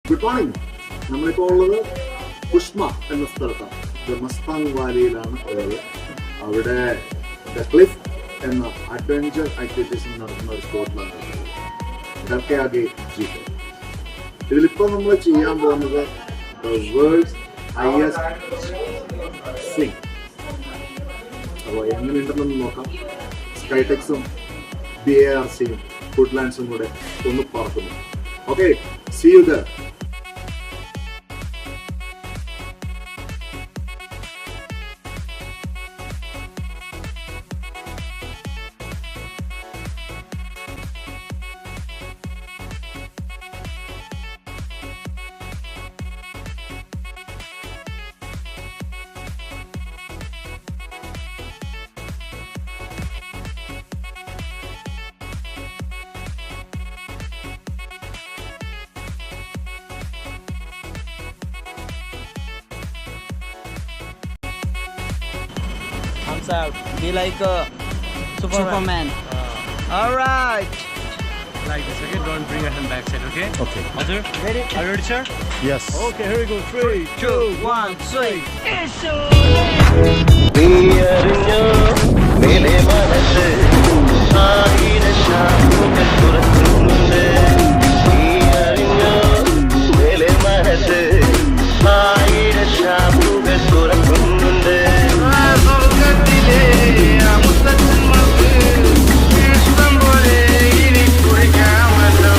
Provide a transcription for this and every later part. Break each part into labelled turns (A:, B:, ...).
A: Good morning. നമ്മളിപ്പോൾ ഉള്ളത് കുഷ്മ എന്ന സ്ഥലത്താണ്. മസ്താങ് വാലിയിലാണ് ഉള്ളത്. അവിടെ ദ ക്ലിഫ് എന്ന അഡ്വഞ്ചർ ആക്ടിവിറ്റീസ് നടത്തുന്ന ഒരു സ്പോട്ടിലാണ് ഡർക്കയാഗെ ജീപ്പ്. ഇതിലിപ്പോൾ നമ്മൾ ചെയ്യാൻ പോകുന്നത് വേൾഡ്സ് ഹയസ്റ്റ് സ്വിംഗ്. അപ്പോൾ എങ്ങനെയുണ്ടെന്ന് നോക്കാം. സ്കൈടെക്സും BARCയും ഫുഡ്ലാൻഡ്സും കൂടെ ഒന്ന് പറക്കുന്നു. Okay, see you there.
B: Thumbs out. Be like a Superman. All right.
C: Like this, okay? Don't bring your hand backside, okay?
A: Okay.
C: Mother,
B: Ready?
C: are you ready, sir?
A: Yes.
C: Okay, here we go. 3,
B: 2, 1, 3.
D: നീയറിഞ്ഞോ മേലെ മനസ്സ് ആയിരം ശാപങ്ങൾ തുറക്കുന്നുണ്ട്. നീയറിഞ്ഞോ മേലെ മനസ്സ് ആയിരം ശാപങ്ങൾ തുറക്കുന്നുണ്ട്. സ്വർഗത്തിലെ മുത്തച്ഛന്മാർക്ക് ഇഷ്ടം പോലെ ഇനി കുളിക്കാമല്ലോ.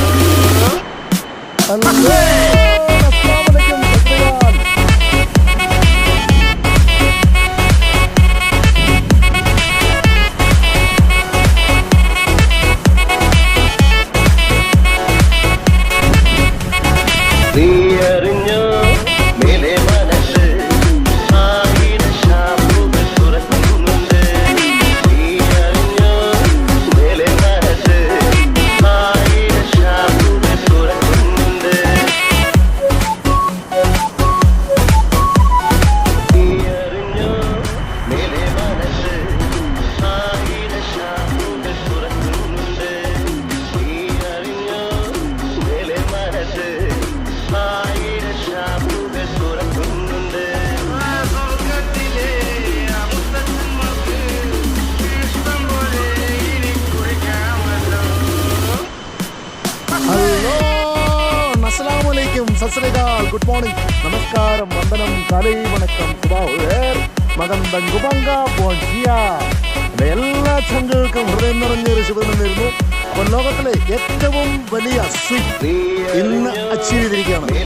D: നീയറിഞ്ഞോ മേലെ മനസ്സ് ആയിരം ശാപങ്ങൾ തുറക്കുന്നുണ്ട്. നീയറിഞ്ഞോ മേലെ മനസ്സ് ആയിരം ശാപങ്ങൾ തുറക്കുന്നുണ്ട്. നീയറിഞ്ഞോ മേലെ മനസ്സ് ആയിരം ശാപങ്ങൾ തുറക്കുന്നുണ്ട്. നീയറിഞ്ഞോ മേലെ മനസ്സ് ആയിരം ശാപങ്ങൾ തുറക്കുന്നുണ്ട്. സ്വർഗത്തിലെ മുത്തച്ഛന്മാർക്ക് ഇഷ്ടം പോലെ ഇനി കുളിക്കാമല്ലോ.
E: ഹലോ, അസ്സലാമലൈക്കും, സസ്രികാൽ, ഗുഡ് മോർണിംഗ്, നമസ്കാരം, വന്ദനം, കാലൈ വണക്കം, മകന്തം കുബങ്ക ബോൺജിയ. എൻ്റെ എല്ലാ ചങ്കുകൾക്കും ഹൃദയം നിറഞ്ഞൊരു ശുഭദിനം നേരുന്നു. അപ്പോൾ ലോകത്തിലെ ഏറ്റവും വലിയ സ്വിംഗ് ഇന്ന് അച്ചീവ് ചെയ്തിരിക്കുകയാണ്.